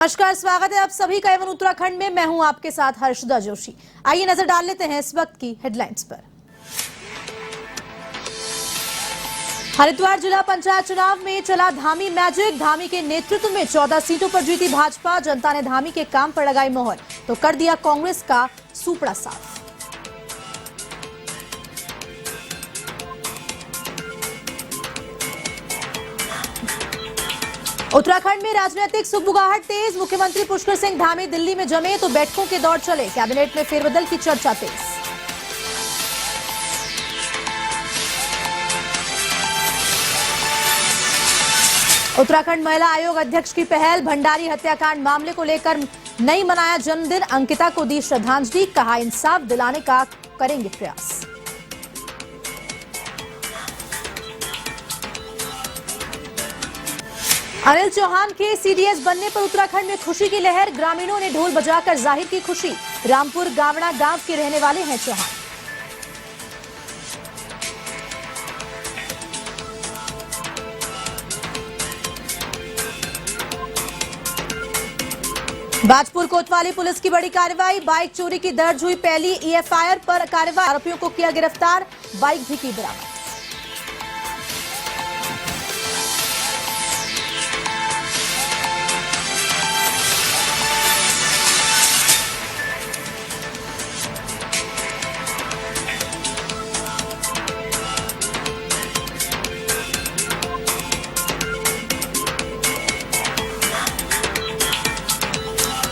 नमस्कार, स्वागत है आप सभी का एवन उत्तराखंड में। मैं हूं आपके साथ हर्षदा जोशी। आइए नजर डाल लेते हैं इस वक्त की हेडलाइंस पर। हरिद्वार जिला पंचायत चुनाव में चला धामी मैजिक। धामी के नेतृत्व में 14 सीटों पर जीती भाजपा। जनता ने धामी के काम पर लगाई मोहर तो कर दिया कांग्रेस का सूपड़ा साफ। उत्तराखंड में राजनीतिक सुगबुगाहट तेज। मुख्यमंत्री पुष्कर सिंह धामी दिल्ली में जमे तो बैठकों के दौर चले। कैबिनेट में फेरबदल की चर्चा तेज। उत्तराखंड महिला आयोग अध्यक्ष की पहल। भंडारी हत्याकांड मामले को लेकर नहीं मनाया जन्मदिन। अंकिता को दी श्रद्धांजलि। कहा इंसाफ दिलाने का करेंगे प्रयास। अनिल चौहान के सीडीएस बनने पर उत्तराखंड में खुशी की लहर। ग्रामीणों ने ढोल बजाकर जाहिर की खुशी। रामपुर गावड़ा गांव के रहने वाले हैं चौहान। बाजपुर कोतवाली पुलिस की बड़ी कार्रवाई। बाइक चोरी की दर्ज हुई पहली एफआईआर पर कार्रवाई। आरोपियों को किया गिरफ्तार। बाइक भी की बरामद।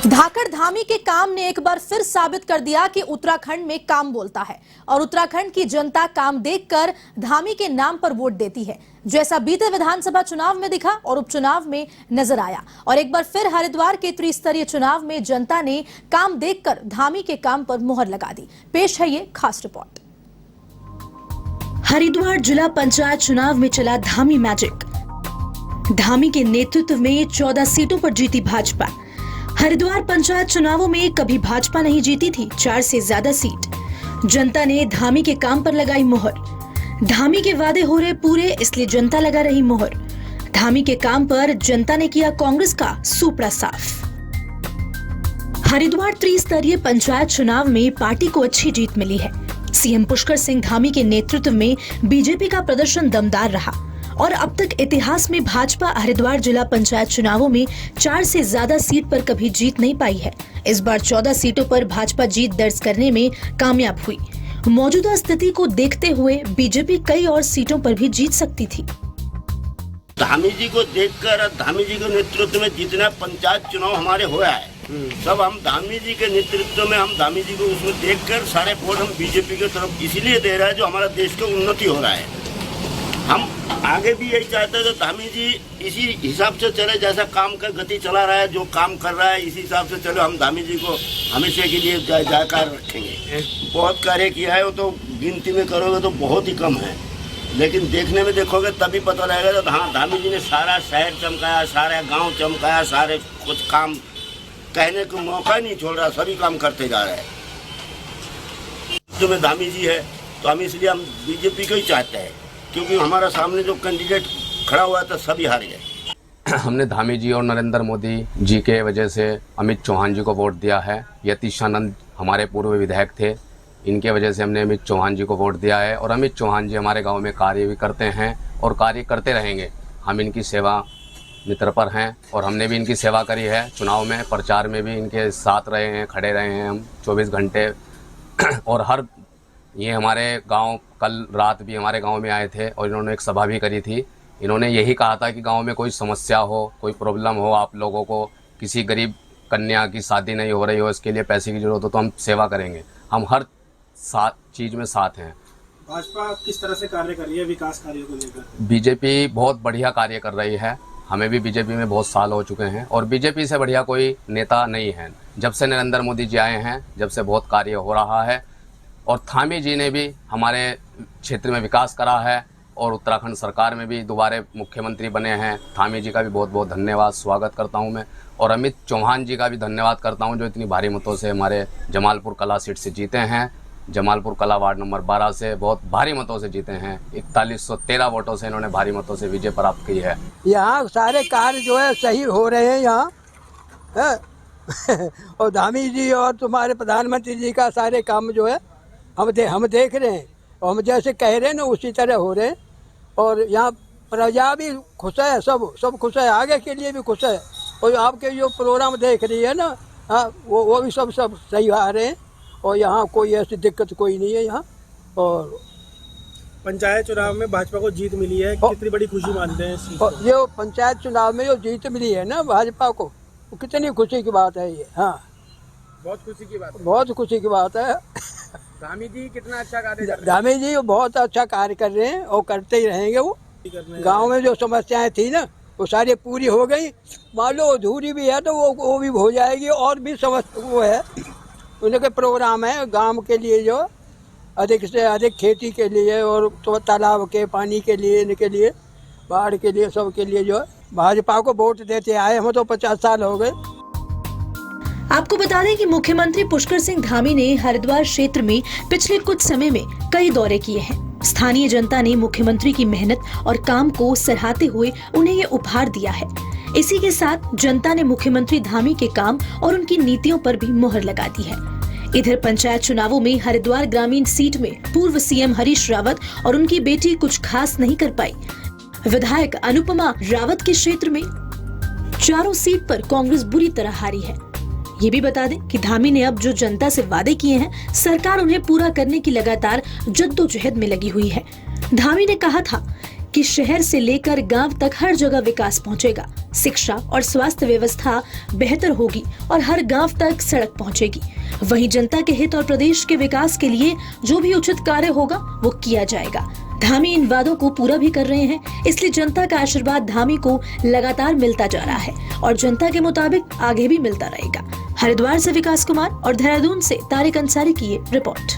धाकड़ धामी के काम ने एक बार फिर साबित कर दिया कि उत्तराखंड में काम बोलता है और उत्तराखंड की जनता काम देखकर धामी के नाम पर वोट देती है, जैसा बीते विधानसभा चुनाव में दिखा और उपचुनाव में नजर आया। और एक बार फिर हरिद्वार के त्रिस्तरीय चुनाव में जनता ने काम देखकर धामी के काम पर मुहर लगा दी। पेश है ये खास रिपोर्ट। हरिद्वार जिला पंचायत चुनाव में चला धामी मैजिक। धामी के नेतृत्व में 14 सीटों पर जीती भाजपा। हरिद्वार पंचायत चुनावों में कभी भाजपा नहीं जीती थी 4 से ज्यादा सीट। जनता ने धामी के काम पर लगाई मोहर। धामी के वादे हो रहे पूरे, इसलिए जनता लगा रही मोहर। धामी के काम पर जनता ने किया कांग्रेस का सूपड़ा साफ। हरिद्वार त्रिस्तरीय पंचायत चुनाव में पार्टी को अच्छी जीत मिली है। सीएम पुष्कर सिंह धामी के नेतृत्व में बीजेपी का प्रदर्शन दमदार रहा और अब तक इतिहास में भाजपा हरिद्वार जिला पंचायत चुनावों में 4 से ज्यादा सीट पर कभी जीत नहीं पाई है। इस बार 14 सीटों पर भाजपा जीत दर्ज करने में कामयाब हुई। मौजूदा स्थिति को देखते हुए बीजेपी कई और सीटों पर भी जीत सकती थी। धामी जी को देखकर, धामी जी के नेतृत्व में जितना पंचायत चुनाव हमारे हुआ है, सब हम धामी जी के नेतृत्व में, हम धामी जी को उसमें देखकर सारे वोट हम बीजेपी की तरफ इसलिए दे रहे हैं जो हमारा देश का उन्नति हो रहा है। हम आगे भी यही चाहते हैं तो धामी जी इसी हिसाब से चले, जैसा काम का गति चला रहा है, जो काम कर रहा है इसी हिसाब से चलो। हम धामी जी को हमेशा के लिए जायकार रखेंगे। बहुत कार्य किया है, वो तो गिनती में करोगे तो बहुत ही कम है, लेकिन देखने में देखोगे तभी पता लगेगा। तो हाँ, धामी जी ने सारा शहर चमकाया, सारा गाँव चमकाया, सारे कुछ काम कहने को मौका नहीं छोड़ रहा, सभी काम करते जा रहे हैं। जो में धामी जी है तो हम इसलिए हम बीजेपी को ही चाहते हैं, क्योंकि हमारा सामने जो कैंडिडेट खड़ा हुआ था सभी हार गए। हमने धामी जी और नरेंद्र मोदी जी के वजह से अमित चौहान जी को वोट दिया है। यतीशानंद हमारे पूर्व विधायक थे, इनके वजह से हमने अमित चौहान जी को वोट दिया है। और अमित चौहान जी हमारे गांव में कार्य भी करते हैं और कार्य करते रहेंगे। हम इनकी सेवा मित्रपर हैं और हमने भी इनकी सेवा करी है। चुनाव में, प्रचार में भी इनके साथ रहे हैं, खड़े रहे हैं हम 24 घंटे। और ये हमारे गांव कल रात भी हमारे गांव में आए थे और इन्होंने एक सभा भी करी थी। इन्होंने यही कहा था कि गांव में कोई समस्या हो, कोई प्रॉब्लम हो, आप लोगों को किसी गरीब कन्या की शादी नहीं हो रही हो, इसके लिए पैसे की जरूरत हो तो हम सेवा करेंगे। हम हर चीज़ में साथ हैं। भाजपा किस तरह से कार्य कर रही है विकास कार्यों को लेकर? बीजेपी बहुत बढ़िया कार्य कर रही है। हमें भी बीजेपी में बहुत साल हो चुके हैं और बीजेपी से बढ़िया कोई नेता नहीं है। जब से नरेंद्र मोदी जी आए हैं, जब से बहुत कार्य हो रहा है। और धामी जी ने भी हमारे क्षेत्र में विकास करा है और उत्तराखंड सरकार में भी दोबारा मुख्यमंत्री बने हैं। धामी जी का भी बहुत बहुत धन्यवाद, स्वागत करता हूं मैं। और अमित चौहान जी का भी धन्यवाद करता हूं जो इतनी भारी मतों से हमारे जमालपुर कला सीट से जीते हैं। जमालपुर कला वार्ड नंबर 12 से बहुत भारी मतों से जीते हैं। 4113 वोटों से इन्होंने भारी मतों से विजय प्राप्त की है। यहाँ सारे कार्य जो है सही हो रहे हैं यहाँ, है और धामी जी और तुम्हारे प्रधानमंत्री जी का सारे काम जो है हम देख रहे हैं और हम जैसे कह रहे हैं ना उसी तरह हो रहे हैं। और यहाँ प्रजा भी खुश है, सब खुश है, आगे के लिए भी खुश है। और आपके जो प्रोग्राम देख रही है ना, हाँ वो भी सब सही आ रहे हैं और यहाँ कोई ऐसी दिक्कत कोई नहीं है यहाँ। और पंचायत चुनाव में भाजपा को जीत मिली है, कितनी बड़ी खुशी मानते हैं इस चीज़ को? जो पंचायत चुनाव में जो जीत मिली है ना भाजपा को, वो कितनी खुशी की बात है ये। हाँ बहुत खुशी की बात है। बहुत खुशी की बात है। धामी जी कितना अच्छा कार्य कर रहे धामी जी बहुत अच्छा कार्य कर रहे हैं और करते ही रहेंगे। वो हैं। गांव में जो समस्याएं थी ना वो सारी पूरी हो गई। मान लो अधूरी भी है तो वो भी हो जाएगी। और भी वो है उनके प्रोग्राम है गांव के लिए, जो अधिक से अधिक खेती के लिए और तो तालाब के पानी के लिए, इनके लिए, बाढ़ के लिए, सबके लिए जो है भाजपा को वोट देते आए। हम तो 50 साल हो गए। आपको बता दें कि मुख्यमंत्री पुष्कर सिंह धामी ने हरिद्वार क्षेत्र में पिछले कुछ समय में कई दौरे किए हैं। स्थानीय जनता ने मुख्यमंत्री की मेहनत और काम को सराहते हुए उन्हें ये उपहार दिया है। इसी के साथ जनता ने मुख्यमंत्री धामी के काम और उनकी नीतियों पर भी मुहर लगा दी है। इधर पंचायत चुनावों में हरिद्वार ग्रामीण सीट में पूर्व सीएम हरीश रावत और उनकी बेटी कुछ खास नहीं कर पाई। विधायक अनुपमा रावत के क्षेत्र में चारों सीट पर कांग्रेस बुरी तरह हारी है। ये भी बता दें कि धामी ने अब जो जनता से वादे किए हैं, सरकार उन्हें पूरा करने की लगातार जद्दोजहद में लगी हुई है। धामी ने कहा था कि शहर से लेकर गांव तक हर जगह विकास पहुंचेगा, शिक्षा और स्वास्थ्य व्यवस्था बेहतर होगी और हर गांव तक सड़क पहुंचेगी। वहीं जनता के हित और प्रदेश के विकास के लिए जो भी उचित कार्य होगा वो किया जाएगा। धामी इन वादों को पूरा भी कर रहे हैं, इसलिए जनता का आशीर्वाद धामी को लगातार मिलता जा रहा है और जनता के मुताबिक आगे भी मिलता रहेगा। हरिद्वार से विकास कुमार और देहरादून से तारिक अंसारी की ये रिपोर्ट।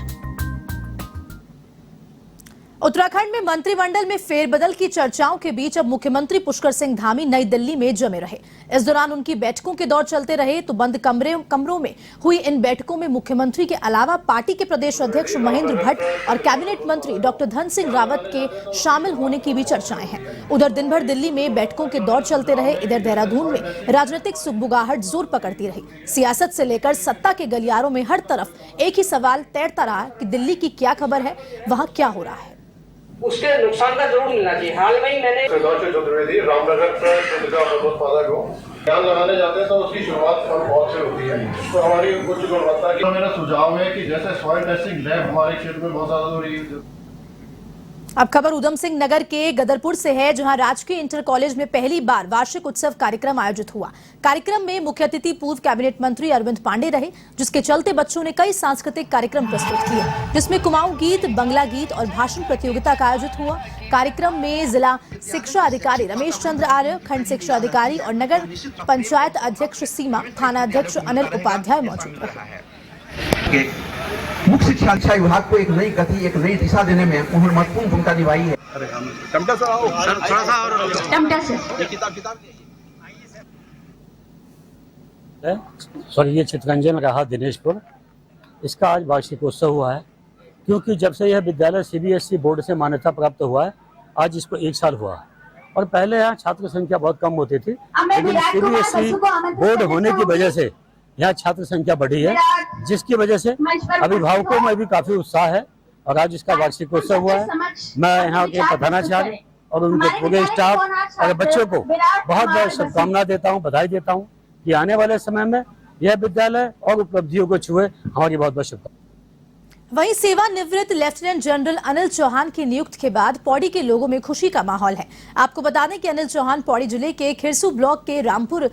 उत्तराखंड में मंत्रिमंडल में फेरबदल की चर्चाओं के बीच अब मुख्यमंत्री पुष्कर सिंह धामी नई दिल्ली में जमे रहे। इस दौरान उनकी बैठकों के दौर चलते रहे तो बंद कमरों में हुई इन बैठकों में मुख्यमंत्री के अलावा पार्टी के प्रदेश अध्यक्ष महेंद्र भट्ट और कैबिनेट मंत्री डॉक्टर धन सिंह रावत के शामिल होने की भी चर्चाएं हैं। उधर दिन भर दिल्ली में बैठकों के दौर चलते रहे। इधर देहरादून में राजनीतिक सुगबुगाहट जोर पकड़ती रही। सियासत से लेकर सत्ता के गलियारों में हर तरफ एक ही सवाल तैरता रहा कि दिल्ली की क्या खबर है, वहाँ क्या हो रहा है। उसके नुकसान का जरूर मिलना चाहिए। हाल में ही मैंने रामनगर को ध्यान लगाने जाते हैं तो उसकी शुरुआत बहुत से होती है। तो हमारी उच्च गुणवत्ता की मेरा सुझाव है कि जैसे सॉइल टेस्टिंग लैब हमारे क्षेत्र में बहुत ज्यादा हो रही है। अब खबर उधम सिंह नगर के गदरपुर से है, जहां राजकीय इंटर कॉलेज में पहली बार वार्षिक उत्सव कार्यक्रम आयोजित हुआ। कार्यक्रम में मुख्य अतिथि पूर्व कैबिनेट मंत्री अरविंद पांडे रहे, जिसके चलते बच्चों ने कई सांस्कृतिक कार्यक्रम प्रस्तुत किए, जिसमें कुमाऊं गीत, बंगला गीत और भाषण प्रतियोगिता का आयोजित हुआ। कार्यक्रम में जिला शिक्षा अधिकारी रमेश चंद्र आर्य, खंड शिक्षा अधिकारी और नगर पंचायत अध्यक्ष सीमा, थाना अध्यक्ष अनिल उपाध्याय मौजूद रहे। मुख्य शिक्षा विभाग को एक नई गति, एक नई दिशा देने में उन्होंने महत्वपूर्ण भूमिका निभाई है। स्वर्गीय चितरंजन रहा दिनेशपुर, इसका आज वार्षिकोत्सव हुआ है। क्योंकि जब से यह विद्यालय सीबीएसई बोर्ड से मान्यता प्राप्त हुआ है, आज इसको 1 साल हुआ है। और पहले यहाँ छात्र संख्या बहुत कम होती थी, लेकिन सीबीएसई बोर्ड होने की वजह से यहाँ छात्र संख्या बढ़ी है, जिसकी वजह से अभिभावकों में भी काफी उत्साह है। और आज इसका वार्षिकोत्सव हुआ है। मैं यहाँ के प्रधानाचार्य और उनके पूरे स्टाफ और बच्चों को बहुत बहुत शुभकामना देता हूँ, बधाई देता हूँ कि आने वाले समय में यह विद्यालय और उपलब्धियों को छुए। हमारी बहुत बहुत शुभकामनाएं। वहीं सेवानिवृत्त लेफ्टिनेंट जनरल अनिल चौहान की नियुक्ति के बाद पौड़ी के लोगों में खुशी का माहौल है। आपको बता दें कि अनिल चौहान पौड़ी जिले के खिरसू ब्लॉक के रामपुर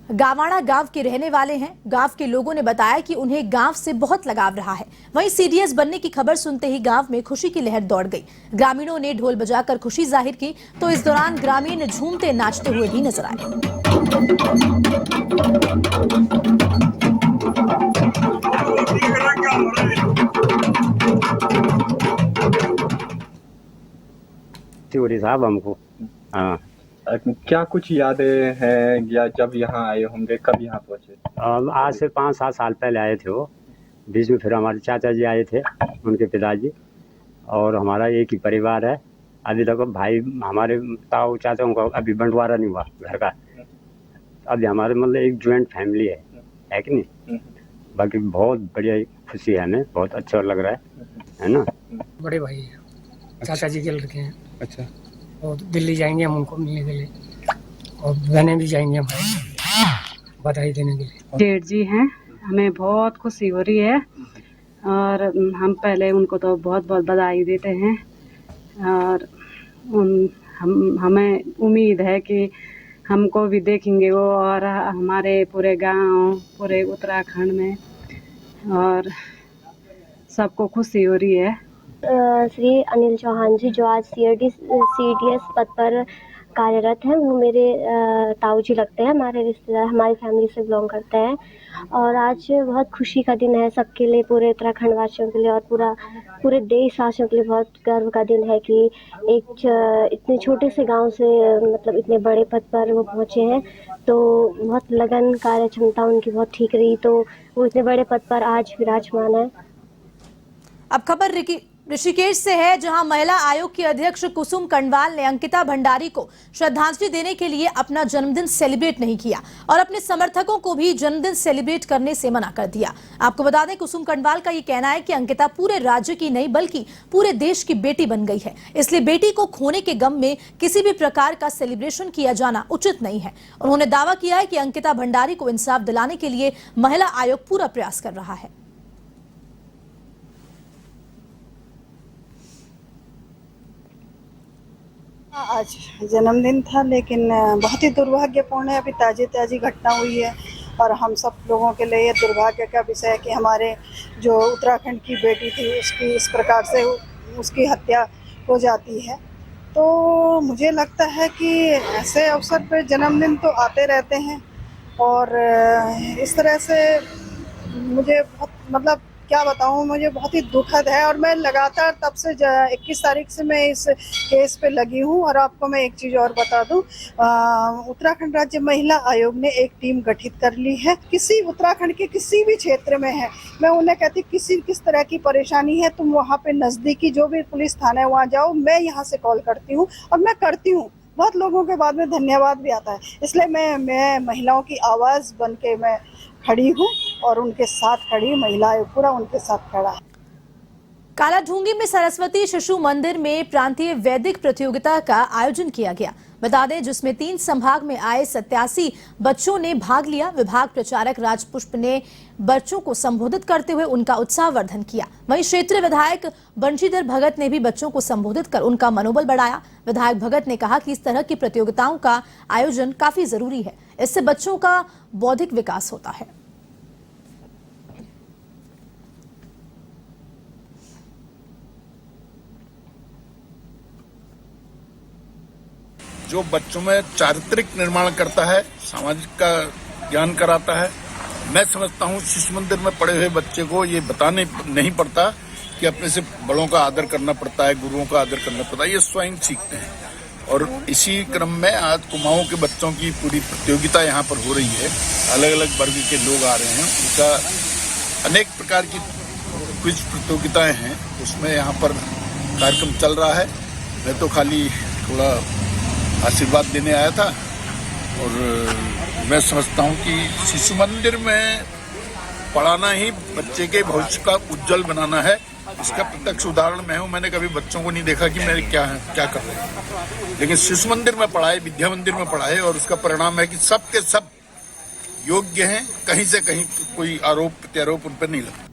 गावाड़ा गांव के रहने वाले हैं। गांव के लोगों ने बताया कि उन्हें गांव से बहुत लगाव रहा है। वहीं सीडीएस बनने की खबर सुनते ही गांव में खुशी की लहर दौड़ गई। ग्रामीणों ने ढोल बजाकर खुशी जाहिर की, तो इस दौरान ग्रामीण झूमते नाचते हुए भी नजर आए। तिवारी साहब हमको क्या कुछ यादें हैं या जब यहाँ आए होंगे, कब यहाँ पहुँचे? आज से 5-7 साल पहले आए थे वो। बीच में फिर हमारे चाचा जी आए थे, उनके पिताजी, और हमारा एक ही परिवार है। अभी तक भाई हमारे ताऊ चाचाओं का अभी बंटवारा नहीं हुआ घर का, अब हमारे मतलब एक ज्वाइंट फैमिली है कि नहीं। बाकी बहुत बढ़िया खुशी है, हमें बहुत अच्छा लग रहा है ना। बड़े भाई हैं, चाचा जी के लड़के हैं। अच्छा। और दिल्ली जाएंगे हम उनको मिलने के लिए, और बहनें भी जाएंगी हमारी बधाई देने के लिए। जेठ जी हैं, हमें बहुत खुशी हो रही है और हम पहले उनको तो बहुत बहुत बधाई देते हैं। और हमें उम्मीद है कि हमको भी देखेंगे वो, और हमारे पूरे गांव, पूरे उत्तराखंड में, और सबको खुशी हो रही है। श्री अनिल चौहान जी, जो आज CDS पद पर कार्यरत हैं, वो मेरे ताऊ जी लगते हैं, हमारे रिश्तेदार, हमारी फैमिली से बिलोंग करते हैं। और आज बहुत खुशी का दिन है सबके लिए, पूरे उत्तराखंड वासियों के लिए और पूरे देशवासियों के लिए बहुत गर्व का दिन है कि एक इतने छोटे से गांव से मतलब इतने बड़े पद पर वो पहुंचे हैं। तो बहुत लगन, कार्य क्षमता उनकी बहुत ठीक रही, तो वो इतने बड़े पद पर आज विराजमान है। अब खबर ऋषिकेश से है, जहां महिला आयोग की अध्यक्ष कुसुम कंडवाल ने अंकिता भंडारी को श्रद्धांजलि देने के लिए अपना जन्मदिन सेलिब्रेट नहीं किया और अपने समर्थकों को भी जन्मदिन सेलिब्रेट करने से मना कर दिया। आपको बता दें, कुसुम कंडवाल का ये कहना है कि अंकिता पूरे राज्य की नहीं बल्कि पूरे देश की बेटी बन गई है, इसलिए बेटी को खोने के गम में किसी भी प्रकार का सेलिब्रेशन किया जाना उचित नहीं है। उन्होंने दावा किया है कि अंकिता भंडारी को इंसाफ दिलाने के लिए महिला आयोग पूरा प्रयास कर रहा है। आज जन्मदिन था, लेकिन बहुत ही दुर्भाग्यपूर्ण है, अभी ताज़ी घटना हुई है और हम सब लोगों के लिए ये दुर्भाग्य का विषय है कि हमारे जो उत्तराखंड की बेटी थी उसकी इस प्रकार से उसकी हत्या हो जाती है। तो मुझे लगता है कि ऐसे अवसर पर जन्मदिन तो आते रहते हैं और इस तरह से मुझे बहुत मतलब क्या बताऊं, मुझे बहुत ही दुखद है। और मैं लगातार तब से 21 तारीख से मैं इस केस पे लगी हूं। और आपको मैं एक चीज़ और बता दूं, उत्तराखंड राज्य महिला आयोग ने एक टीम गठित कर ली है। किसी उत्तराखंड के किसी भी क्षेत्र में है, मैं उन्हें कहती किस तरह की परेशानी है, तुम वहाँ पे नज़दीकी जो भी पुलिस थाना है वहाँ जाओ, मैं यहाँ से कॉल करती हूँ और मैं करती हूँ। बहुत लोगों के बाद में धन्यवाद भी आता है, इसलिए मैं महिलाओं की आवाज़ बन के मैं खड़ी हूँ और उनके साथ खड़ी, महिला आयोग पूरा उनके साथ खड़ा है। कालाढूंगी में सरस्वती शिशु मंदिर में प्रांतीय वैदिक प्रतियोगिता का आयोजन किया गया। बता दें, जिसमें 3 संभाग में आए 87 बच्चों ने भाग लिया। विभाग प्रचारक राजपुष्प ने बच्चों को संबोधित करते हुए उनका उत्साहवर्धन किया। वहीं क्षेत्रीय विधायक बंशीधर भगत ने भी बच्चों को संबोधित कर उनका मनोबल बढ़ाया। विधायक भगत ने कहा कि इस तरह की प्रतियोगिताओं का आयोजन काफी जरूरी है, इससे बच्चों का बौद्धिक विकास होता है। जो बच्चों में चारित्रिक निर्माण करता है, सामाजिक का ज्ञान कराता है। मैं समझता हूँ शिशु मंदिर में पढ़े हुए बच्चे को ये बताने नहीं पड़ता कि अपने से बड़ों का आदर करना पड़ता है, गुरुओं का आदर करना पड़ता है, ये स्वयं सीखते हैं। और इसी क्रम में आज कुमाऊं के बच्चों की पूरी प्रतियोगिता यहाँ पर हो रही है। अलग अलग वर्ग के लोग आ रहे हैं, उनका अनेक प्रकार की क्विज प्रतियोगिताएं हैं, उसमें यहाँ पर कार्यक्रम चल रहा है। मैं तो खाली थोड़ा आशीर्वाद देने आया था। और मैं समझता हूँ कि शिशु मंदिर में पढ़ाना ही बच्चे के भविष्य का उज्जवल बनाना है। इसका प्रत्यक्ष उदाहरण मैं हूँ। मैंने कभी बच्चों को नहीं देखा कि मेरे क्या कर रहे हैं, लेकिन शिशु मंदिर में पढ़ाए, विद्या मंदिर में पढ़ाए, और उसका परिणाम है कि सब के सब योग्य हैं। कहीं से कहीं कोई आरोप प्रत्यारोप उन पर नहीं लगता।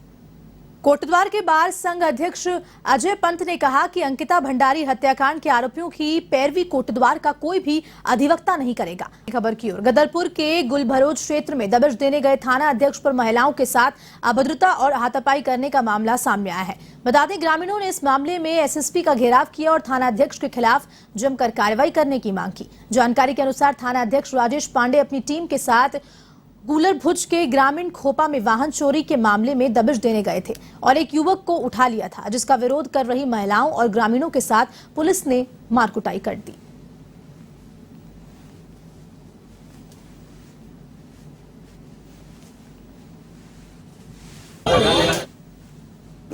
कोटद्वार के बार संघ अध्यक्ष अजय पंत ने कहा कि अंकिता भंडारी हत्याकांड के आरोपियों की पैरवी कोटद्वार का कोई भी अधिवक्ता नहीं करेगा। खबर की ओर, गदरपुर के गुलभरोज क्षेत्र में दबिश देने गए थाना अध्यक्ष पर महिलाओं के साथ अभद्रता और हाथापाई करने का मामला सामने आया है। बता दें, ग्रामीणों ने इस मामले में एसएसपी का घेराव किया और थाना अध्यक्ष के खिलाफ जमकर कार्रवाई करने की मांग की। जानकारी के अनुसार थाना अध्यक्ष राजेश पांडे अपनी टीम के साथ कूलर भुज के ग्रामीण खोपा में वाहन चोरी के मामले में दबिश देने गए थे और एक युवक को उठा लिया था, जिसका विरोध कर रही महिलाओं और ग्रामीणों के साथ पुलिस ने मारकुटाई कर दी।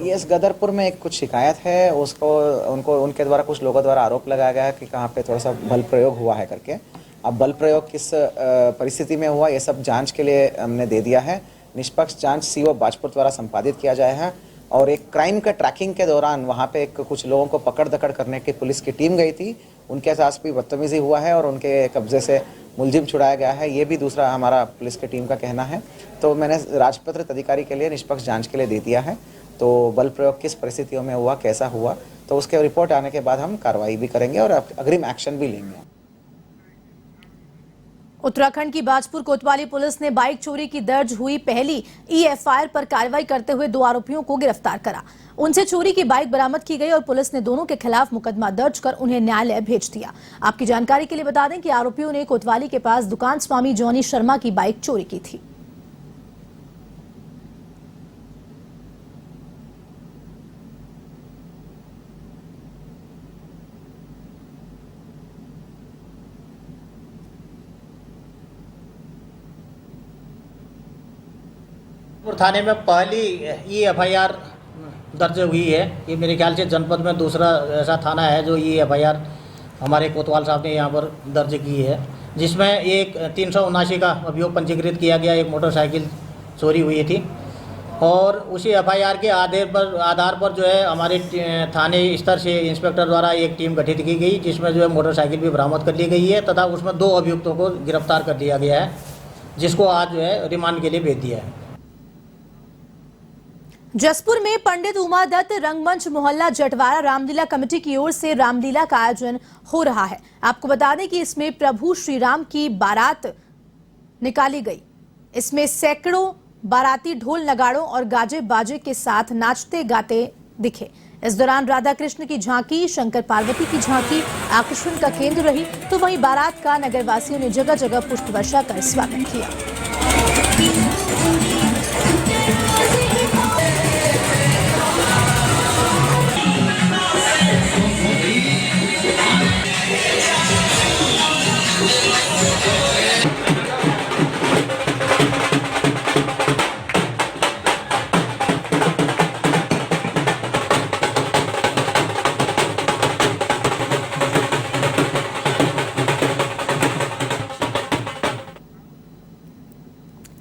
इस गदरपुर में एक कुछ शिकायत है, उनके द्वारा कुछ लोगों द्वारा आरोप लगाया गया है कि कहाँ पे थोड़ा सा बल प्रयोग हुआ है करके। अब बल प्रयोग किस परिस्थिति में हुआ ये सब जांच के लिए हमने दे दिया है। निष्पक्ष जांच सीओ बाजपुर द्वारा संपादित किया जाए है और एक क्राइम का ट्रैकिंग के दौरान वहाँ पे कुछ लोगों को पकड़ दकड़ करने की पुलिस की टीम गई थी, उनके साथ भी बदतमीजी हुआ है और उनके कब्जे से मुलजिम छुड़ाया गया है। ये भी दूसरा हमारा पुलिस की टीम का कहना है। तो मैंने राजपत्रित अधिकारी के लिए निष्पक्ष जांच के लिए दे दिया है। तो बल प्रयोग किस परिस्थितियों में हुआ, कैसा हुआ, तो उसके रिपोर्ट आने के बाद हम कार्रवाई भी करेंगे और अग्रिम एक्शन भी लेंगे। उत्तराखंड की बाजपुर कोतवाली पुलिस ने बाइक चोरी की दर्ज हुई पहली EFIR पर कार्रवाई करते हुए 2 आरोपियों को गिरफ्तार करा। उनसे चोरी की बाइक बरामद की गई और पुलिस ने दोनों के खिलाफ मुकदमा दर्ज कर उन्हें न्यायालय भेज दिया। आपकी जानकारी के लिए बता दें कि आरोपियों ने कोतवाली के पास दुकान स्वामी जॉनी शर्मा की बाइक चोरी की थी। थाने में पहली EFIR दर्ज हुई है। ये मेरे ख्याल से जनपद में दूसरा ऐसा थाना है जो EFIR हमारे कोतवाल साहब ने यहाँ पर दर्ज की है, जिसमें एक 379 का अभियोग पंजीकृत किया गया। एक मोटरसाइकिल चोरी हुई थी और उसी FIR के आधार पर जो है हमारे थाने स्तर से इंस्पेक्टर द्वारा एक टीम गठित की गई, जिसमें जो है मोटरसाइकिल भी बरामद कर ली गई है तथा उसमें 2 अभियुक्तों को गिरफ्तार कर दिया गया है, जिसको आज जो है रिमांड के लिए भेज दिया है। जसपुर में पंडित उमा दत्त रंगमंच मोहल्ला जटवारा रामलीला कमेटी की ओर से रामलीला का आयोजन हो रहा है। आपको बता दें कि इसमें प्रभु श्री राम की बारात निकाली गई। इसमें सैकड़ों बाराती ढोल नगाड़ों और गाजे बाजे के साथ नाचते गाते दिखे। इस दौरान राधा कृष्ण की झांकी, शंकर पार्वती की झांकी आकर्षण का केंद्र रही, तो वहीं बारात का नगरवासियों ने जगह जगह पुष्प वर्षा कर स्वागत किया।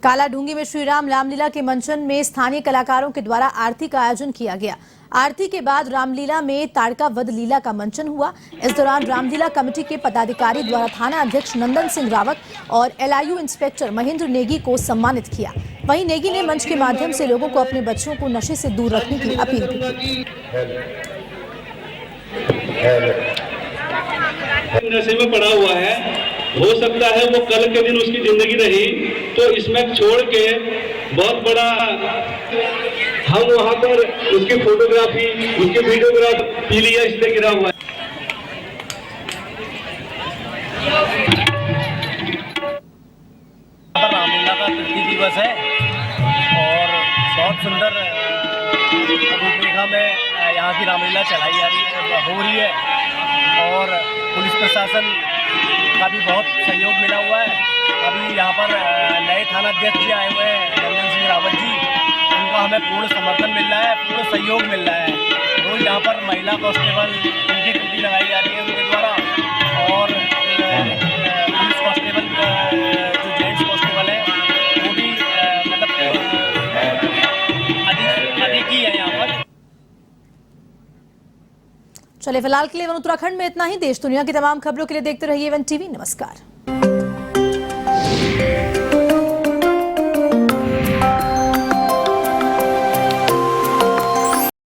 काला ढूंगी में श्री राम रामलीला के मंचन में स्थानीय कलाकारों के द्वारा आरती का आयोजन किया गया। आरती के बाद रामलीला में ताड़का वध लीला का मंचन हुआ। इस दौरान रामलीला कमेटी के पदाधिकारी द्वारा थाना अध्यक्ष नंदन सिंह रावत और LIU इंस्पेक्टर महेंद्र नेगी को सम्मानित किया। वहीं नेगी ने मंच के माध्यम से लोगों को अपने बच्चों को नशे से दूर रखने की अपील की। नशे में पड़ा हुआ है, हो सकता है वो कल के दिन उसकी जिंदगी रही तो इसमें छोड़ के बहुत बड़ा हम वहां पर उसकी फोटोग्राफी, उसकी वीडियोग्राफी लिया, इसलिए गिरा हुआ है। रामलीला का तृतीय दिवस है और बहुत सुंदर रूपरेखा में यहाँ की रामलीला चलाई जा रही है और पुलिस प्रशासन का भी बहुत सहयोग मिला हुआ है। अभी यहाँ पर नए थाना अध्यक्ष जी आए हुए हैं, नंदन सिंह रावत जी, उनका हमें पूर्ण समर्थन मिल रहा है, पूर्ण सहयोग मिल रहा है। रोज यहाँ पर महिला कांस्टेबल उनकी ड्यूटी लगाई जा रही है उनके द्वारा और पुलिस कांस्टेबल जो जेंट्स कांस्टेबल है वो भी मतलब अधिक ही है यहाँ पर। चलिए फिलहाल के लिए उत्तराखंड में इतना ही। देश दुनिया की तमाम खबरों के लिए देखते रहिए वन टीवी। नमस्कार।